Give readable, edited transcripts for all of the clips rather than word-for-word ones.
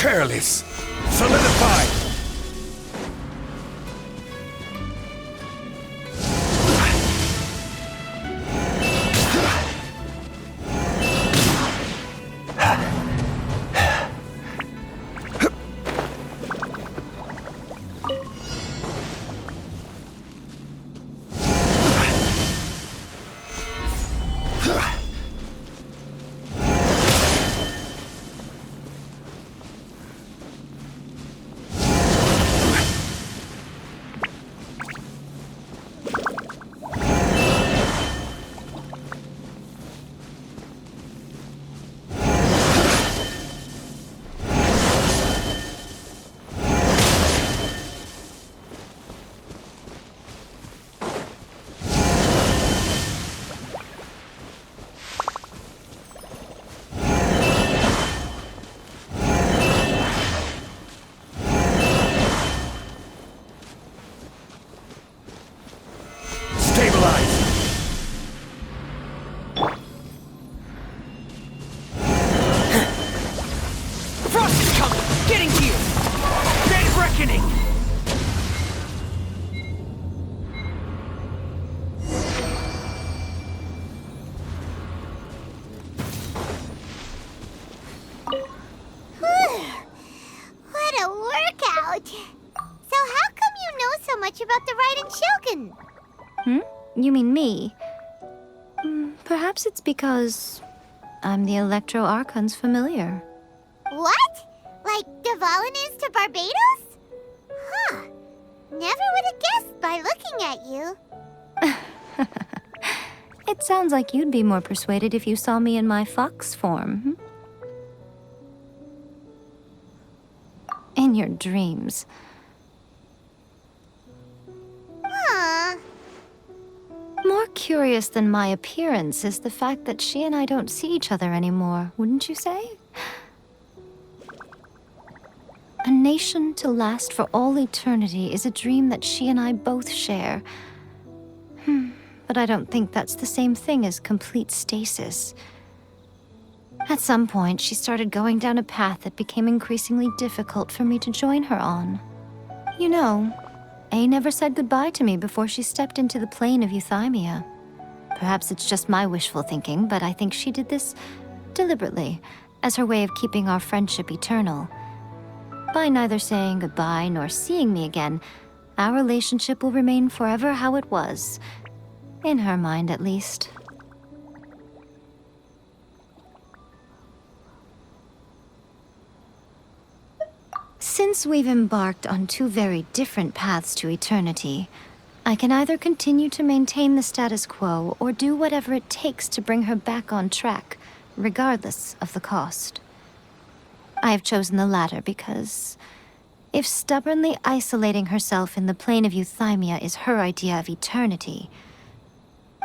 Careless! Solidify! You mean me? Perhaps it's because I'm the Electro Archon's familiar. What? Like Dvalin is to Barbados? Huh. Never would have guessed by looking at you. It sounds like you'd be more persuaded if you saw me in my fox form. In your dreams. More curious than my appearance is the fact that she and I don't see each other anymore, wouldn't you say? A nation to last for all eternity is a dream that she and I both share. But I don't think that's the same thing as complete stasis. At some point, she started going down a path that became increasingly difficult for me to join her on. You know, A never said goodbye to me before she stepped into the plane of euthymia. Perhaps it's just my wishful thinking, but I think she did this deliberately, as her way of keeping our friendship eternal. By neither saying goodbye nor seeing me again, our relationship will remain forever how it was. In her mind, at least. Since we've embarked on two very different paths to eternity, I can either continue to maintain the status quo or do whatever it takes to bring her back on track, regardless of the cost. I have chosen the latter because if stubbornly isolating herself in the plane of euthymia is her idea of eternity,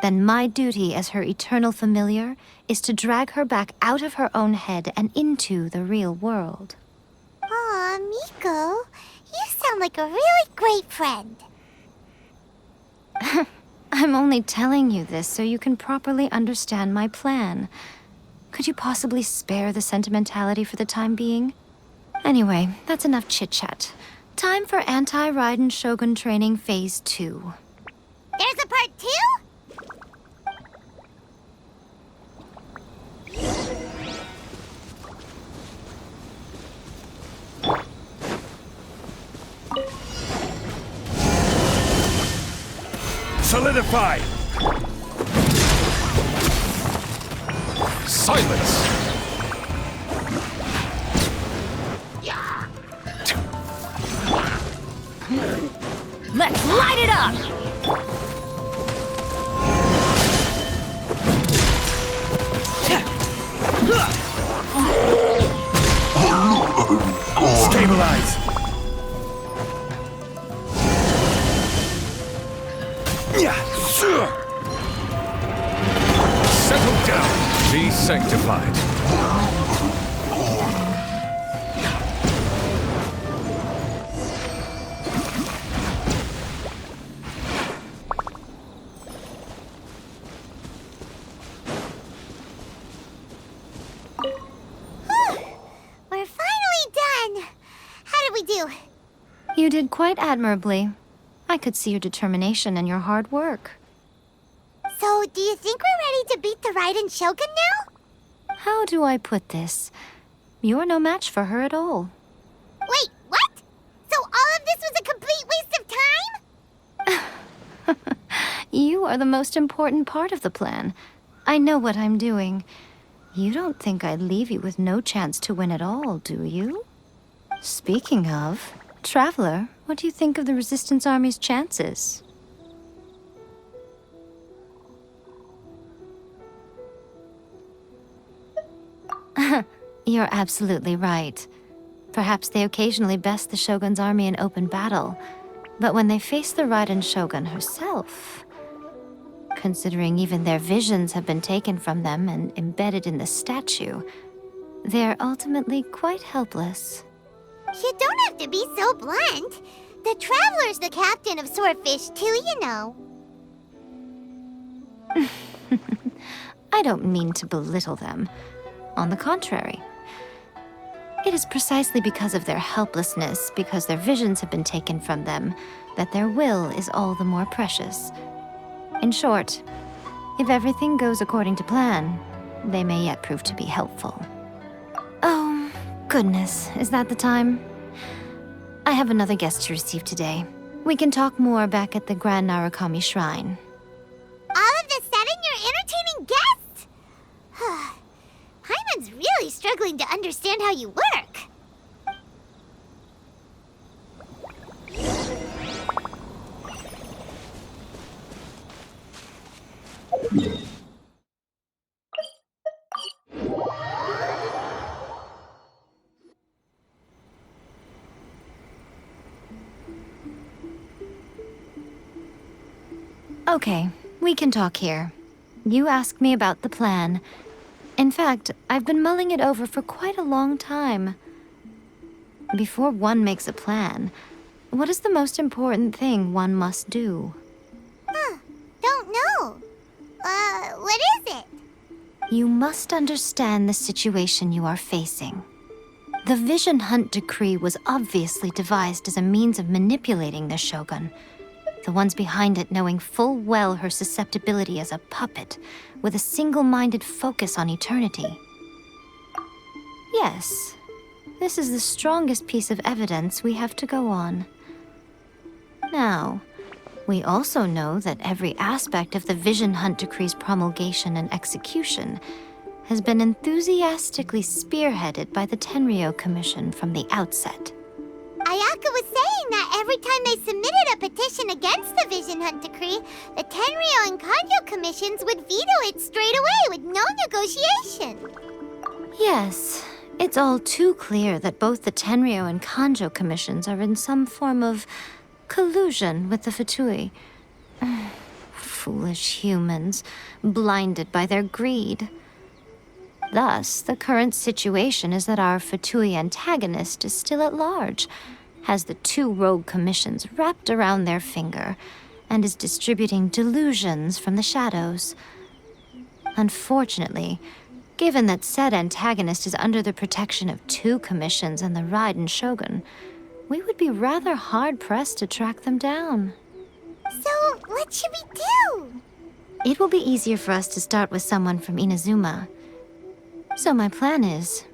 then my duty as her eternal familiar is to drag her back out of her own head and into the real world. Aw, Miko, you sound like a really great friend. I'm only telling you this so you can properly understand my plan. Could you possibly spare the sentimentality for the time being? Anyway, that's enough chit-chat. Time for Anti-Raiden Shogun Training Phase 2. There's a part 2? Solidify! Silence! Let's light it up! Stabilize! Settle down! Be sanctified! We're finally done! You did quite admirably. I could see your determination and your hard work. So, do you think we're ready to beat the Raiden Shogun now? How do I put this? You're no match for her at all. Wait, what? So all of this was a complete waste of time? You are the most important part of the plan. I know what I'm doing. You don't think I'd leave you with no chance to win at all, do you? Speaking of, Traveler, what do you think of the Resistance Army's chances? You're absolutely right. Perhaps they occasionally best the Shogun's army in open battle, but when they face the Raiden Shogun herself, considering even their visions have been taken from them and embedded in the statue, they're ultimately quite helpless. You don't have to be so blunt. The Traveler's the captain of Swordfish too, you know. I don't mean to belittle them. On the contrary. It is precisely because of their helplessness, because their visions have been taken from them, that their will is all the more precious. In short, if everything goes according to plan, they may yet prove to be helpful. Oh, goodness, is that the time? I have another guest to receive today. We can talk more back at the Grand Narukami Shrine. All of a sudden, you're entertaining guests? Hyman's really struggling to understand how you work. Okay, we can talk here. You asked me about the plan. In fact, I've been mulling it over for quite a long time. Before one makes a plan, what is the most important thing one must do? Don't know. What is it? You must understand the situation you are facing. The Vision Hunt Decree was obviously devised as a means of manipulating the Shogun. The ones behind it knowing full well her susceptibility as a puppet, with a single-minded focus on eternity. Yes, this is the strongest piece of evidence we have to go on. Now, we also know that every aspect of the Vision Hunt Decree's promulgation and execution has been enthusiastically spearheaded by the Tenryou Commission from the outset. Ayaka was saying that every time they submitted a petition against the Vision Hunt Decree, the Tenryou and Kujou commissions would veto it straight away with no negotiation. Yes, it's all too clear that both the Tenryou and Kujou commissions are in some form of collusion with the Fatui. Foolish humans, blinded by their greed. Thus, the current situation is that our Fatui antagonist is still at large, has the two rogue commissions wrapped around their finger, and is distributing delusions from the shadows. Unfortunately, given that said antagonist is under the protection of two commissions and the Raiden Shogun, we would be rather hard-pressed to track them down. So, what should we do? It will be easier for us to start with someone from Inazuma. So my plan is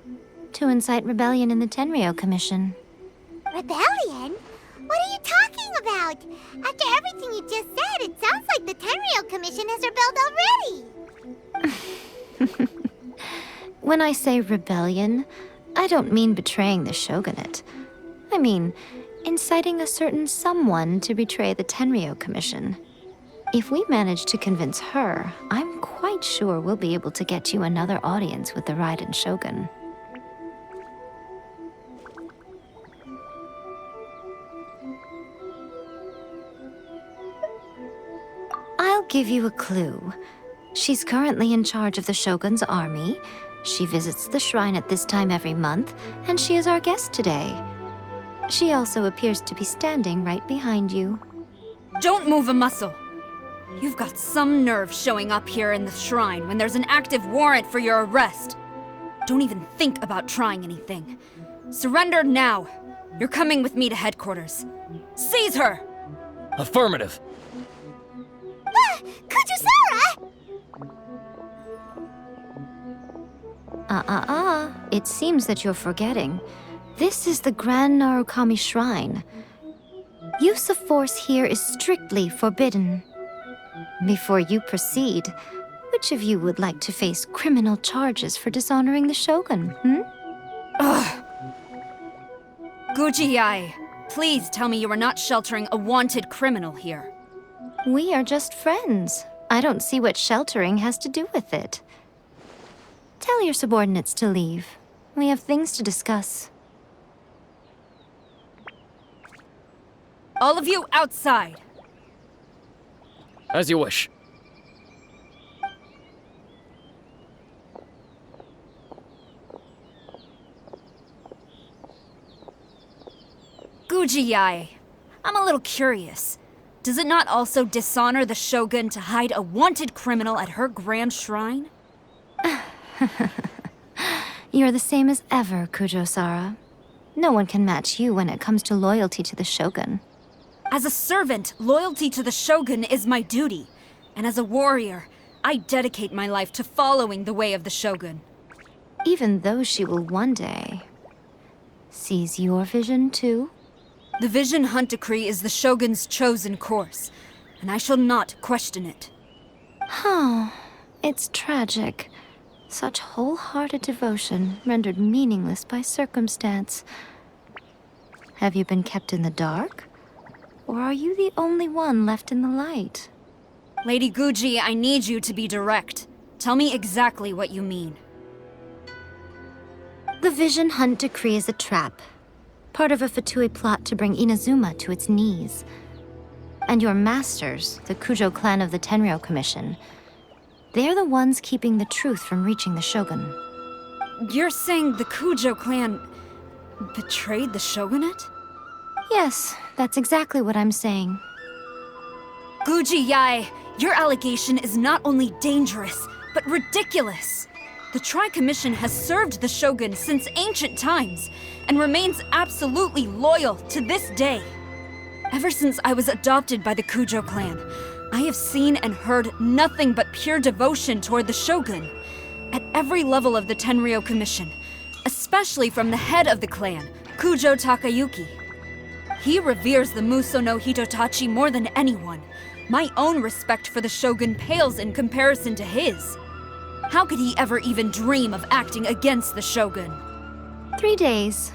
to incite rebellion in the Tenryou Commission. Rebellion? What are you talking about? After everything you just said, it sounds like the Tenryou Commission has rebelled already. When I say rebellion, I don't mean betraying the shogunate. I mean inciting a certain someone to betray the Tenryou Commission. If we manage to convince her, I'm quite sure we'll be able to get you another audience with the Raiden Shogun. I'll give you a clue. She's currently in charge of the Shogun's army. She visits the shrine at this time every month, and she is our guest today. She also appears to be standing right behind you. Don't move a muscle! You've got some nerve showing up here in the shrine when there's an active warrant for your arrest. Don't even think about trying anything. Surrender now. You're coming with me to headquarters. Seize her! Affirmative. Ah! Kujou Sara! It seems that you're forgetting. This is the Grand Narukami Shrine. Use of force here is strictly forbidden. Before you proceed, which of you would like to face criminal charges for dishonoring the Shogun, Gujii, please tell me you are not sheltering a wanted criminal here. We are just friends. I don't see what sheltering has to do with it. Tell your subordinates to leave. We have things to discuss. All of you outside! As you wish. Gujii, I'm a little curious. Does it not also dishonor the Shogun to hide a wanted criminal at her grand shrine? You're the same as ever, Kujou Sara. No one can match you when it comes to loyalty to the Shogun. As a servant, loyalty to the Shogun is my duty. And as a warrior, I dedicate my life to following the way of the Shogun. Even though she will one day seize your vision too? The Vision Hunt Decree is the Shogun's chosen course, and I shall not question it. It's tragic. Such wholehearted devotion rendered meaningless by circumstance. Have you been kept in the dark? Or are you the only one left in the light? Lady Guji, I need you to be direct. Tell me exactly what you mean. The Vision Hunt Decree is a trap. Part of a Fatui plot to bring Inazuma to its knees. And your masters, the Kujou clan of the Tenryou Commission, they're the ones keeping the truth from reaching the Shogun. You're saying the Kujou clan betrayed the Shogunate? Yes, that's exactly what I'm saying. Guji Yae, your allegation is not only dangerous, but ridiculous. The Tri-Commission has served the Shogun since ancient times, and remains absolutely loyal to this day. Ever since I was adopted by the Kujou clan, I have seen and heard nothing but pure devotion toward the Shogun. At every level of the Tenryou Commission, especially from the head of the clan, Kujou Takayuki. He reveres the Muso no Hitotachi more than anyone. My own respect for the Shogun pales in comparison to his. How could he ever even dream of acting against the Shogun? 3 days.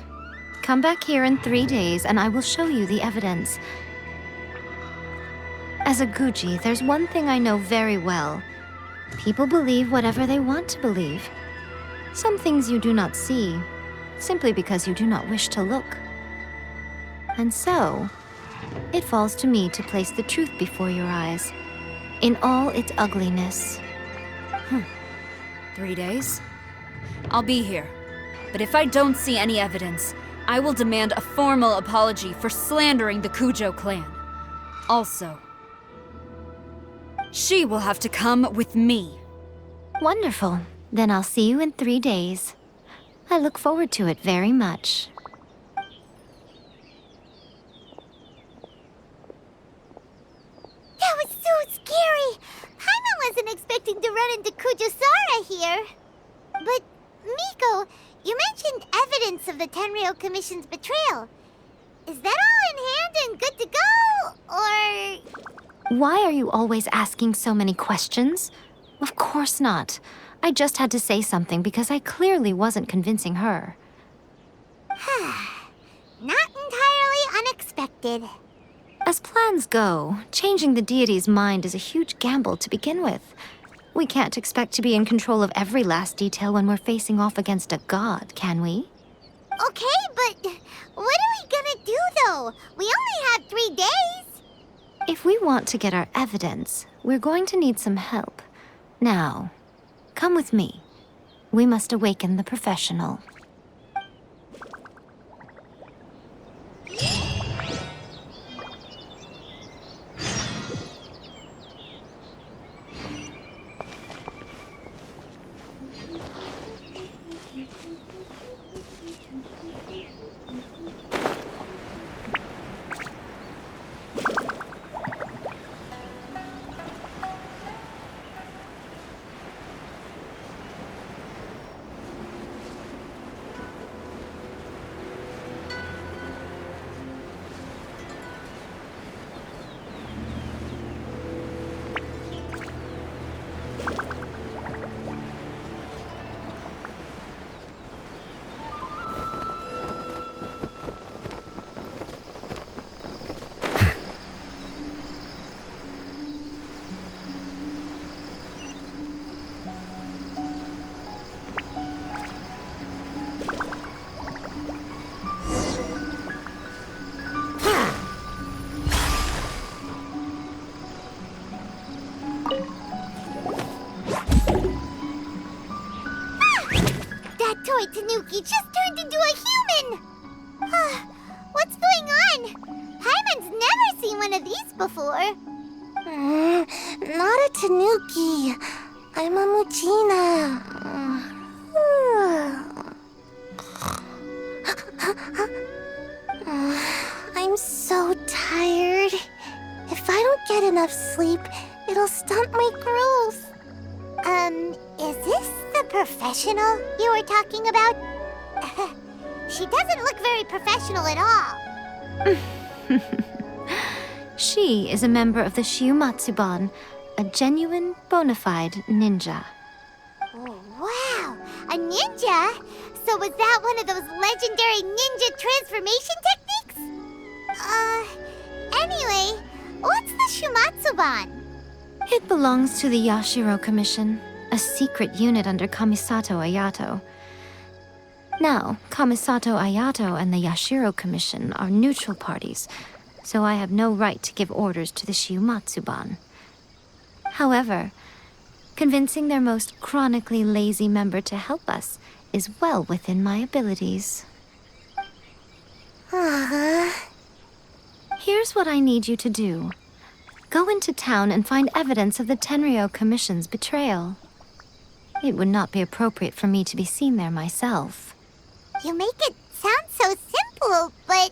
Come back here in 3 days and I will show you the evidence. As a Guji, there's one thing I know very well. People believe whatever they want to believe. Some things you do not see, simply because you do not wish to look. And so, it falls to me to place the truth before your eyes, in all its ugliness. 3 days? I'll be here. But if I don't see any evidence, I will demand a formal apology for slandering the Kujou clan. Also, she will have to come with me. Wonderful. Then I'll see you in 3 days. I look forward to it very much. That was so scary! Paimon wasn't expecting to run into Kujou Sara here. But, Miko, you mentioned evidence of the Tenryou Commission's betrayal. Is that all in hand and good to go, or...? Why are you always asking so many questions? Of course not. I just had to say something because I clearly wasn't convincing her. Not entirely unexpected. As plans go, changing the deity's mind is a huge gamble to begin with. We can't expect to be in control of every last detail when we're facing off against a god, can we? Okay, but what are we gonna do, though? We only have 3 days. If we want to get our evidence, we're going to need some help. Now, come with me. We must awaken the professional. That toy tanuki just turned into a human! What's going on? Paimon's never seen one of these before. Not a tanuki. I'm a Muchina. I'm so tired. If I don't get enough sleep, it'll stunt my growth. Is this the professional you were talking about? She doesn't look very professional at all. She is a member of the Shiumatsuban, a genuine, bona fide ninja. Oh, wow, a ninja? So was that one of those legendary ninja transformation techniques? Anyway, what's the Shiumatsuban? It belongs to the Yashiro Commission, a secret unit under Kamisato Ayato. Now, Kamisato Ayato and the Yashiro Commission are neutral parties, so I have no right to give orders to the Shiumatsuban. However, convincing their most chronically lazy member to help us is well within my abilities. Here's what I need you to do. Go into town and find evidence of the Tenryou Commission's betrayal. It would not be appropriate for me to be seen there myself. You make it sound so simple, but...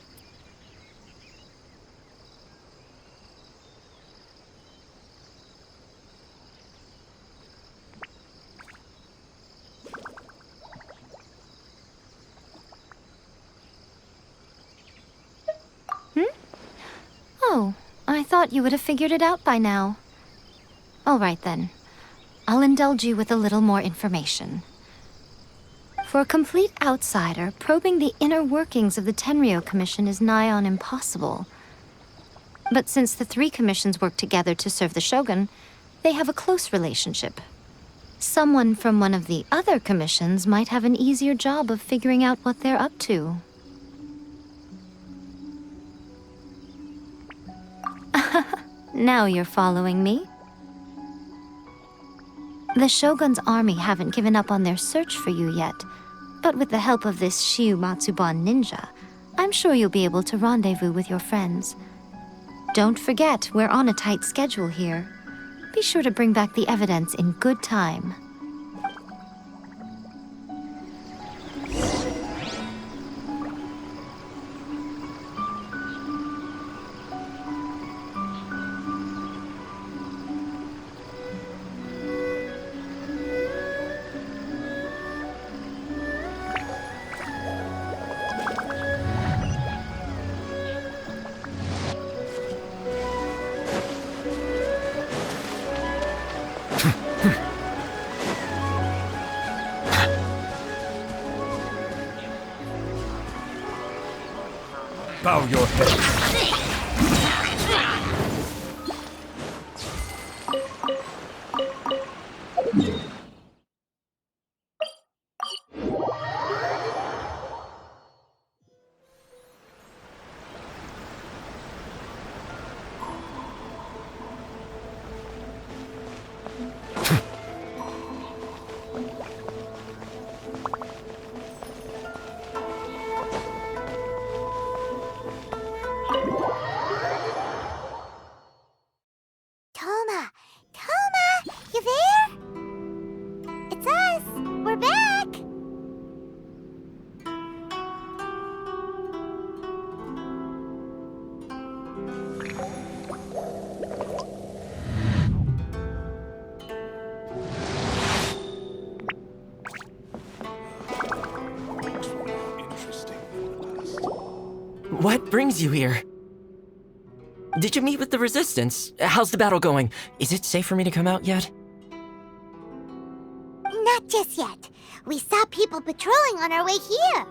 Oh, I thought you would have figured it out by now. All right then. I'll indulge you with a little more information. For a complete outsider, probing the inner workings of the Tenryou Commission is nigh on impossible. But since the three commissions work together to serve the Shogun, they have a close relationship. Someone from one of the other commissions might have an easier job of figuring out what they're up to. Now you're following me. The Shogun's army haven't given up on their search for you yet, but with the help of this Shiumatsuban ninja, I'm sure you'll be able to rendezvous with your friends. Don't forget, we're on a tight schedule here. Be sure to bring back the evidence in good time. Bow your head. Toma, you there? It's us. We're back. What brings you here? Did you meet with the Resistance? How's the battle going? Is it safe for me to come out yet? Not just yet. We saw people patrolling on our way here.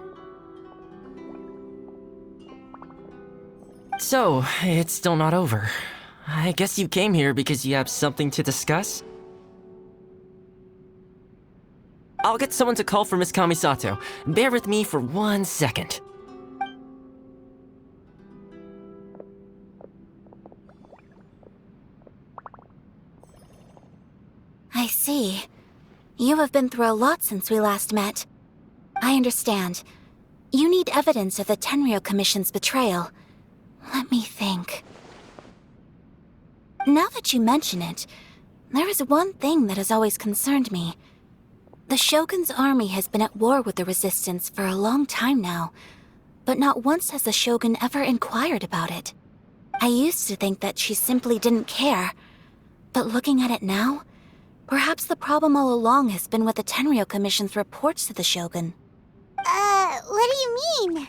So, it's still not over. I guess you came here because you have something to discuss? I'll get someone to call for Miss Kamisato. Bear with me for 1 second. I see. You have been through a lot since we last met. I understand. You need evidence of the Tenryou Commission's betrayal. Let me think. Now that you mention it, there is one thing that has always concerned me. The Shogun's army has been at war with the Resistance for a long time now, but not once has the Shogun ever inquired about it. I used to think that she simply didn't care, but looking at it now, perhaps the problem all along has been with the Tenryou Commission's reports to the Shogun. What do you mean?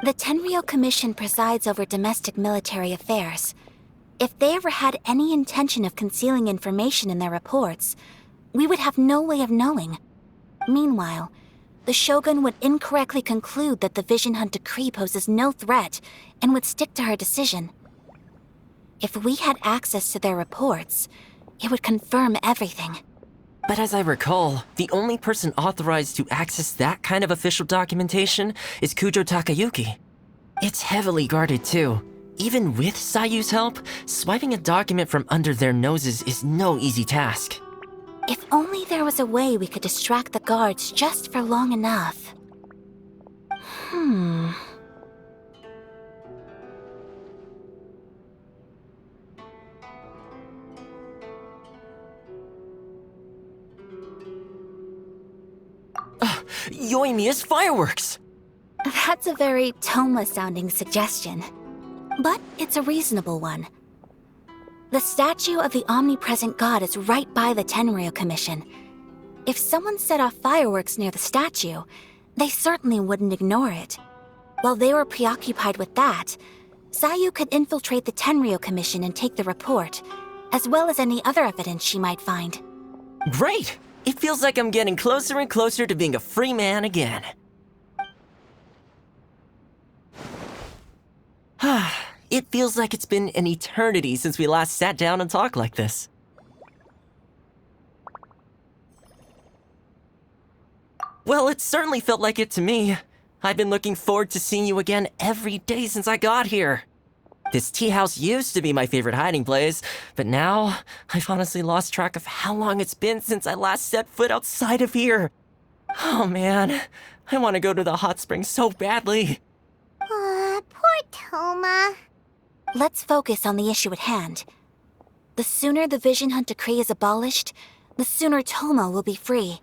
The Tenryou Commission presides over domestic military affairs. If they ever had any intention of concealing information in their reports, we would have no way of knowing. Meanwhile, the Shogun would incorrectly conclude that the Vision Hunt decree poses no threat and would stick to her decision. If we had access to their reports, it would confirm everything. But as I recall, the only person authorized to access that kind of official documentation is Kujou Takayuki. It's heavily guarded too. Even with Sayu's help, swiping a document from under their noses is no easy task. If only there was a way we could distract the guards just for long enough. Yoimiya's fireworks! That's a very Toma-sounding suggestion. But it's a reasonable one. The statue of the omnipresent god is right by the Tenryou Commission. If someone set off fireworks near the statue, they certainly wouldn't ignore it. While they were preoccupied with that, Sayu could infiltrate the Tenryou Commission and take the report, as well as any other evidence she might find. Great! It feels like I'm getting closer and closer to being a free man again. It feels like it's been an eternity since we last sat down and talked like this. Well, it certainly felt like it to me. I've been looking forward to seeing you again every day since I got here. This tea house used to be my favorite hiding place, but now I've honestly lost track of how long it's been since I last set foot outside of here. Oh man, I want to go to the hot springs so badly. Poor Toma. Let's focus on the issue at hand. The sooner the Vision Hunt decree is abolished, the sooner Toma will be free.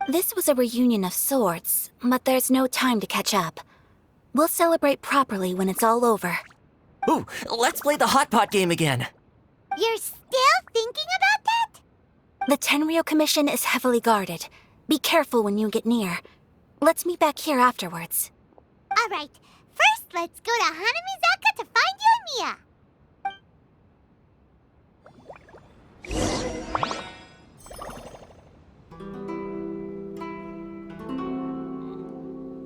This was a reunion of sorts, but there's no time to catch up. We'll celebrate properly when it's all over. Ooh, let's play the hot pot game again. You're still thinking about that? The Tenryou Commission is heavily guarded. Be careful when you get near. Let's meet back here afterwards. Alright, first let's go to Hanamizaka to find Yoimiya.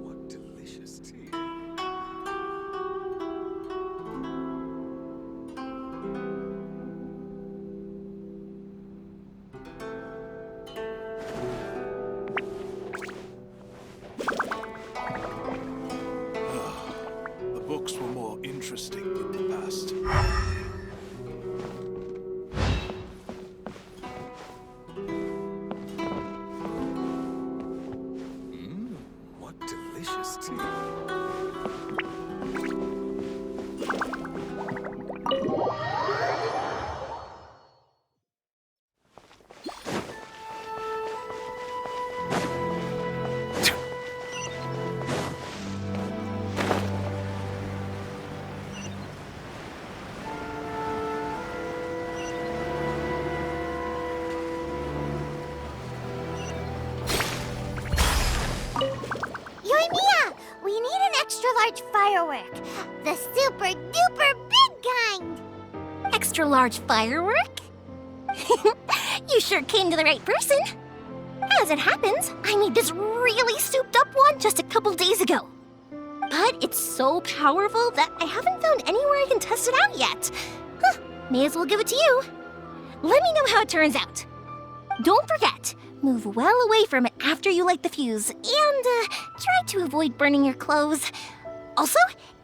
What delicious tea. The books were more interesting in the past. What delicious tea. Yoimiya, we need an extra-large firework. The super-duper big kind. Extra-large firework? You sure came to the right person. As it happens, I made this really souped-up one just a couple days ago. But it's so powerful that I haven't found anywhere I can test it out yet. May as well give it to you. Let me know how it turns out. Don't forget, move well away from it after you light the fuse, and try to avoid burning your clothes. Also,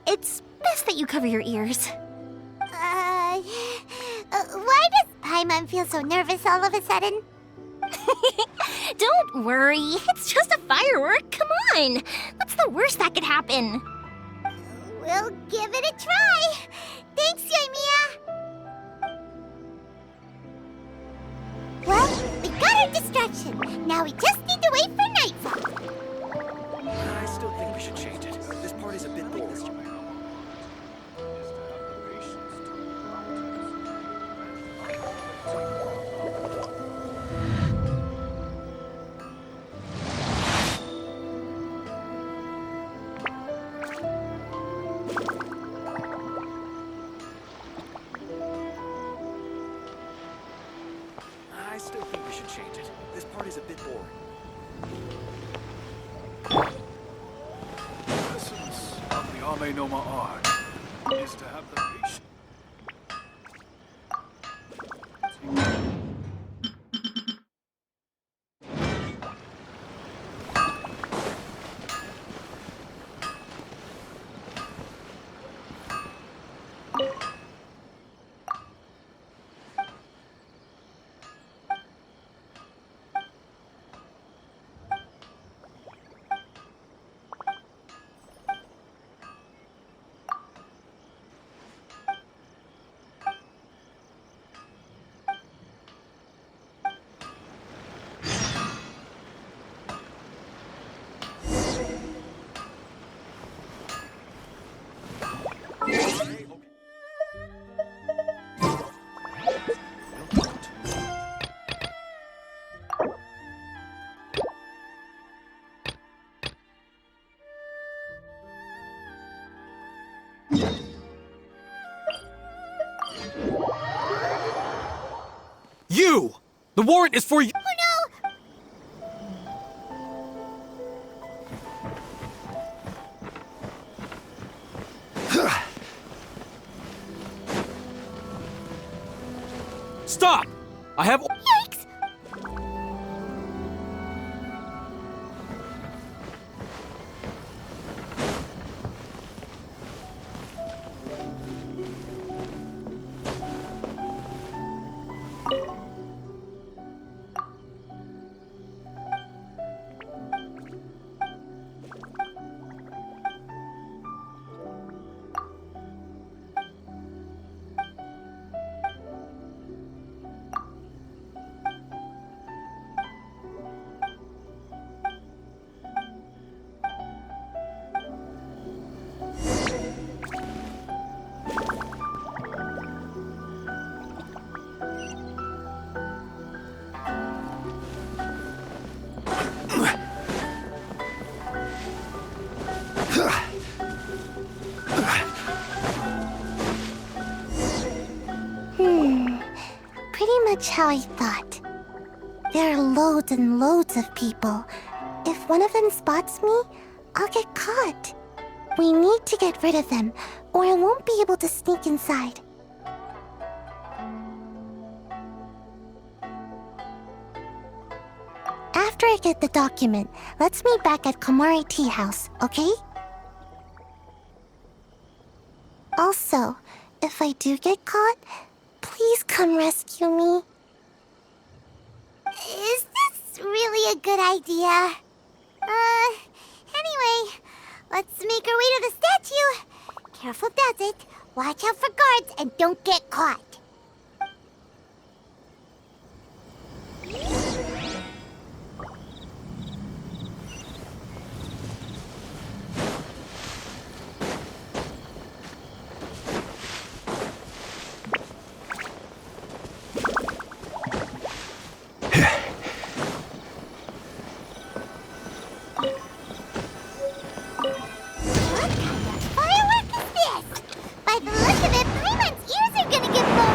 it's best that you cover your ears. Why does Paimon feel so nervous all of a sudden? Don't worry, it's just a firework, come on! What's the worst that could happen? We'll give it a try. Thanks, Yoimiya. Well, we got our distraction. Now we just need to wait for nightfall. I still think we should change it. This party's a bit boring. I still think we should change it. This party's a bit boring. The essence of the Ame no Ma art is to have the patience. You! The warrant is for you! Oh no! Stop! I have... Yikes! Pretty much how I thought. There are loads and loads of people. If one of them spots me, I'll get caught. We need to get rid of them, or I won't be able to sneak inside. After I get the document, let's meet back at Komari Tea House, okay? Also, if I do get caught, please come rescue me. Is this really a good idea? Anyway, let's make our way to the statue. Careful does it. Watch out for guards and don't get caught. What kind of firework is this? By the look of it, Paimon's ears are gonna get blown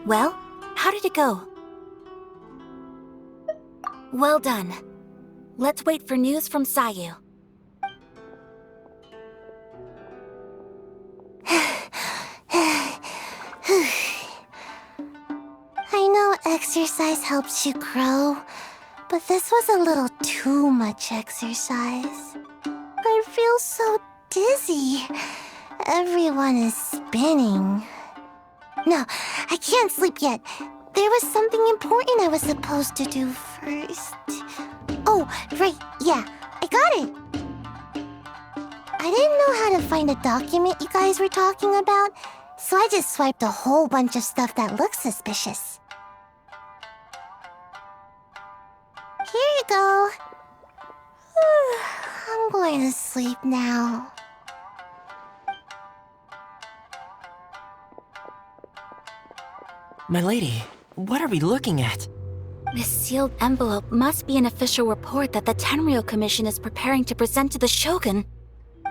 Well, how did it go? Well done. Let's wait for news from Sayu. I know exercise helps you grow, but this was a little too much exercise. I feel so dizzy. Everyone is spinning. No, I can't sleep yet. There was something important I was supposed to do first. Oh, right, yeah, I got it. I didn't know how to find a document you guys were talking about, so I just swiped a whole bunch of stuff that looks suspicious. Here you go. I'm going to sleep now. My lady, what are we looking at? This sealed envelope must be an official report that the Tenryou Commission is preparing to present to the Shogun.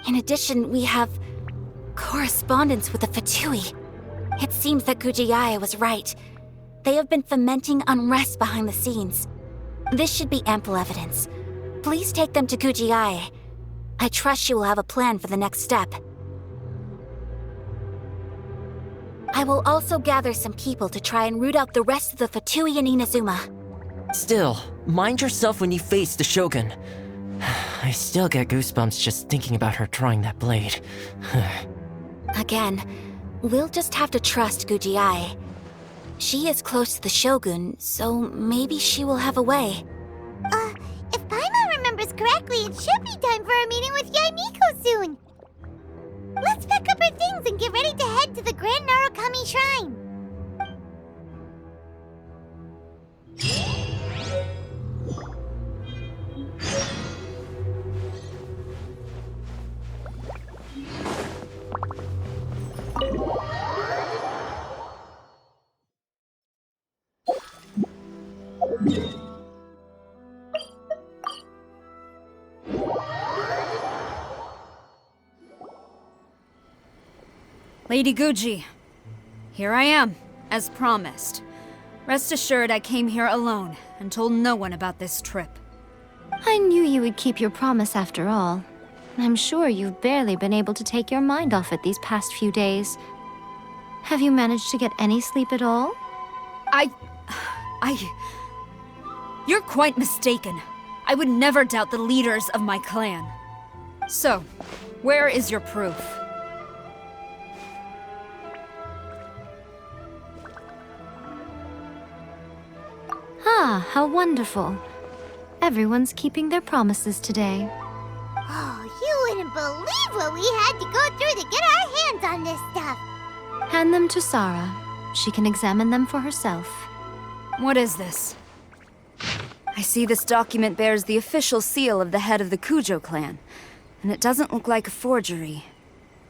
In addition, we have correspondence with the Fatui. It seems that Kujiai was right. They have been fomenting unrest behind the scenes. This should be ample evidence. Please take them to Kujiai. I trust she will have a plan for the next step. I will also gather some people to try and root out the rest of the Fatui in Inazuma. Still, mind yourself when you face the Shogun. I still get goosebumps just thinking about her drawing that blade. Again, we'll just have to trust Kujiai. She is close to the Shogun, so maybe she will have a way. If Paimon remembers correctly, it should be time for a meeting with Miko soon. Let's pack up our things and get ready to head to the Grand Narukami Shrine. Lady Guji, here I am, as promised. Rest assured I came here alone and told no one about this trip. I knew you would keep your promise after all. I'm sure you've barely been able to take your mind off it these past few days. Have you managed to get any sleep at all? You're quite mistaken. I would never doubt the leaders of my clan. So, where is your proof? Ah, how wonderful. Everyone's keeping their promises today. Oh, you wouldn't believe what we had to go through to get our hands on this stuff. Hand them to Sara. She can examine them for herself. What is this? I see this document bears the official seal of the head of the Kujou clan, and it doesn't look like a forgery.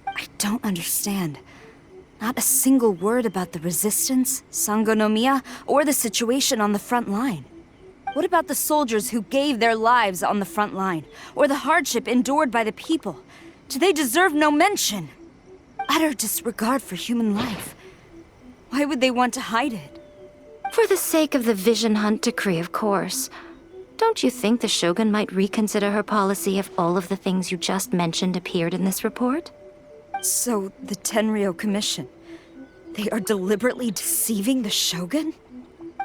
I don't understand. Not a single word about the resistance, Sangonomiya, or the situation on the front line. What about the soldiers who gave their lives on the front line, or the hardship endured by the people? Do they deserve no mention? Utter disregard for human life. Why would they want to hide it? For the sake of the Vision Hunt decree, of course. Don't you think the Shogun might reconsider her policy if all of the things you just mentioned appeared in this report? So, the Tenryou Commission, they are deliberately deceiving the Shogun?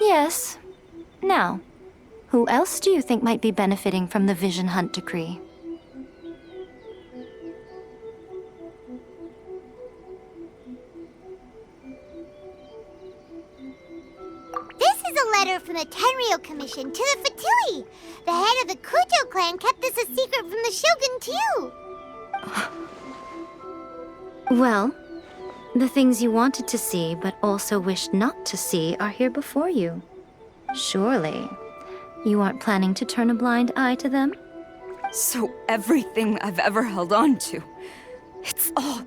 Yes. Now, who else do you think might be benefiting from the Vision Hunt decree? This is a letter from the Tenryou Commission to the Fatui. The head of the Kujou clan kept this a secret from the Shogun, too. Well, the things you wanted to see but also wished not to see are here before you. Surely, you aren't planning to turn a blind eye to them? So everything I've ever held on to, it's all...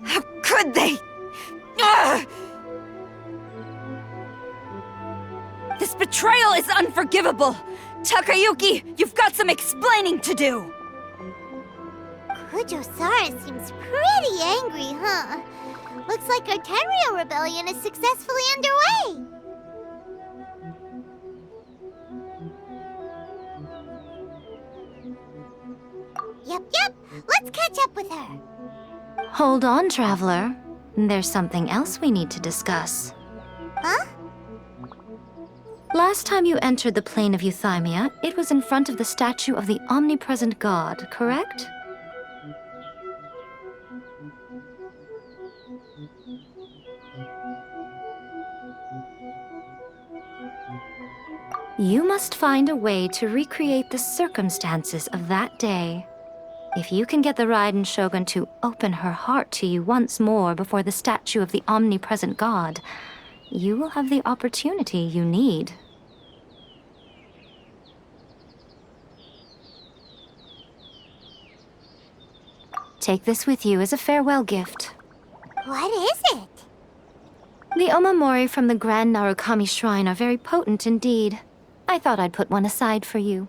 How could they? Ugh! This betrayal is unforgivable! Takayuki, you've got some explaining to do! Kujou Sara seems pretty angry, huh? Looks Looks like our Tenryou rebellion is successfully underway. Yep. Let's catch up with her. Hold on, traveler. There's something else we need to discuss. Huh? Last time you entered the plane of Euthymia, it was in front of the statue of the omnipresent god, correct? You must find a way to recreate the circumstances of that day. If you can get the Raiden Shogun to open her heart to you once more before the statue of the omnipresent god, you will have the opportunity you need. Take this with you as a farewell gift. What is it? The omamori from the Grand Narukami Shrine are very potent indeed. I thought I'd put one aside for you.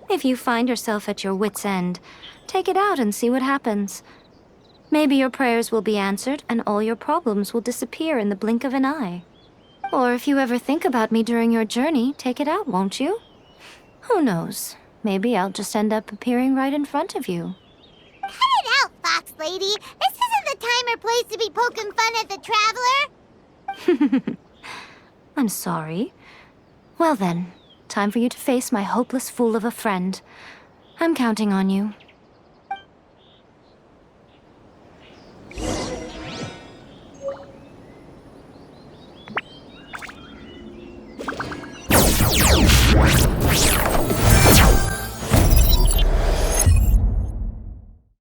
If you find yourself at your wit's end, take it out and see what happens. Maybe your prayers will be answered and all your problems will disappear in the blink of an eye. Or if you ever think about me during your journey, take it out, won't you? Who knows? Maybe I'll just end up appearing right in front of you. Cut it out, Fox Lady. This isn't the time or place to be poking fun at the traveler. I'm sorry. Well then, time for you to face my hopeless fool of a friend. I'm counting on you.